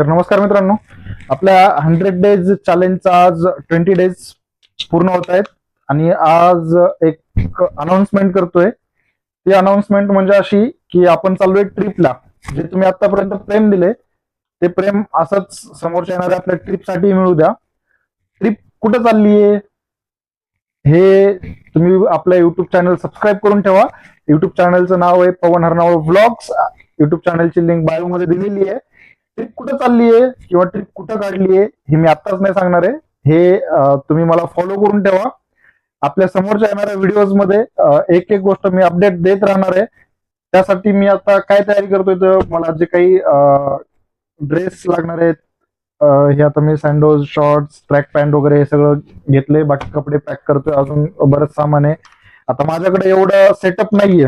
तर नमस्कार मित्रांनो, आपल्या 100 डेज चॅलेंजचा आज 20 डेज पूर्ण होत आहेत आणि आज एक अनाउन्समेंट करतोय. ती अनाउन्समेंट म्हणजे अशी की आपण चाललोय ट्रिपला. जे तुम्ही आतापर्यंत प्रेम दिले ते प्रेम असंच समोरच्या येणाऱ्या आपल्या ट्रिपसाठी मिळू द्या. ट्रिप कुठं चालली आहे हे तुम्ही आपल्या युट्यूब चॅनल सबस्क्राईब करून ठेवा. युट्यूब चॅनलचं नाव आहे पवन हरनावळ व्लॉग्स. युट्यूब चॅनलची लिंक बायो मध्ये दिलेली आहे. ट्रिप कुठं चालली आहे किंवा ट्रिप कुठं काढली आहे हे मी आत्ताच नाही सांगणार आहे. हे तुम्ही मला फॉलो करून ठेवा. आपल्या समोरच्या येणाऱ्या व्हिडिओज मध्ये एक एक गोष्ट मी अपडेट देत राहणार आहे. त्यासाठी मी आता काय तयारी करतोय तर मला जे काही ड्रेस लागणार आहेत हे आता मी सँडोज, शॉर्ट्स, ट्रॅक पॅन्ट वगैरे हे सगळं घेतले. बाकी कपडे पॅक करतोय. अजून बरंच सामान आहे. आता माझ्याकडे एवढं सेटअप नाहीये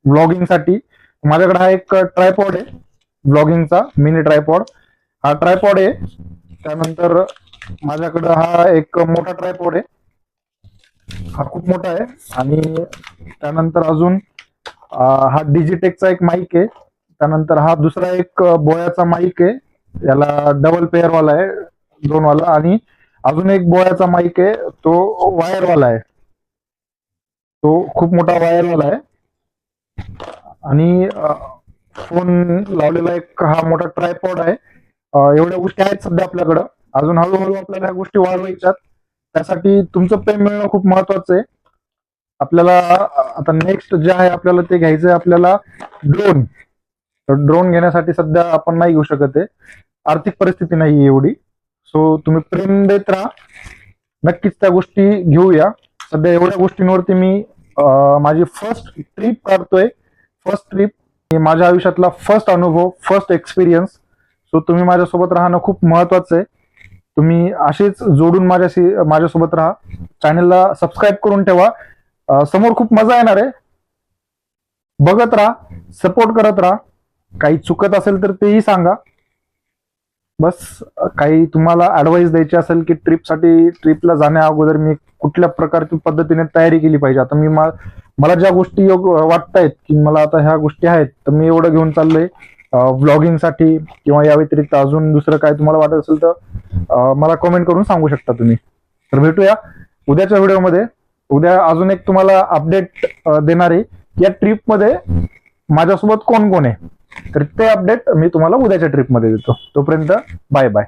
व्लॉगिंगसाठी. माझ्याकडे हा एक ट्रायपॉड आहे व्लॉगिंगचा, मिनी ट्रायपॉड. हा ट्रायपॉड आहे. त्यानंतर माझ्याकडे हा एक मोठा ट्रायपॉड आहे. हा खूप मोठा आहे. आणि त्यानंतर अजून हा डिजिटेकचा एक माईक आहे. त्यानंतर हा दुसरा एक बोयाचा माईक आहे. याला डबल पेअर वाला आहे, 2 वाला. आणि अजून एक बोयाचा माईक आहे, तो वायरवाला आहे. तो खूप मोठा वायरवाला आहे. आणि फोन लावलेला एक हा मोठा ट्रायपॉड आहे. एवढ्या गोष्टी आहेत सध्या आपल्याकडं. अजून हळूहळू आपल्याला ह्या गोष्टी वाढवायच्यात. त्यासाठी तुमचं प्रेम मिळणं खूप महत्वाचं आहे. आपल्याला आता नेक्स्ट जे आहे आपल्याला ते घ्यायचं आहे आपल्याला ड्रोन. तर ड्रोन घेण्यासाठी सध्या आपण नाही घेऊ शकत आहे. आर्थिक परिस्थिती नाही एवढी. सो तुम्ही प्रेम देत राहा. नक्कीच त्या गोष्टी घेऊया. सध्या एवढ्या गोष्टींवरती मी माझी फर्स्ट ट्रिप काढतोय. फर्स्ट ट्रिप, माझ्या आयुष्यातला फर्स्ट अनुभव, फर्स्ट एक्सपिरियन्स. सो तुम्ही माझ्यासोबत राहणं खूप महत्वाचं आहे. तुम्ही असेच जोडून माझ्यासोबत राहा. चॅनलला सबस्क्राईब करून ठेवा. समोर खूप मजा येणार आहे. बघत राहा, सपोर्ट करत राहा. काही चुकत असेल तर तेही सांगा. बस काही तुम्हाला ऍडवाइस द्यायची असेल की ट्रिपला जाण्या अगोदर मी कुठल्या प्रकारची पद्धतीने तयारी केली पाहिजे. आता मी मला ज्या गोष्टी वाटतायत की मला आता ह्या गोष्टी आहेत तर मी एवढं घेऊन चाललोय व्लॉगिंगसाठी. किंवा या व्यतिरिक्त अजून दुसरं काय तुम्हाला वाटत असेल तर मला कमेंट करून सांगू शकता तुम्ही. तर भेटूया उद्याच्या व्हिडिओमध्ये. उद्या अजून एक तुम्हाला अपडेट देणार आहे या ट्रिपमध्ये माझ्यासोबत कोण कोण आहे. तर ते अपडेट मी तुम्हाला उद्याच्या ट्रिपमध्ये देतो. तोपर्यंत बाय बाय.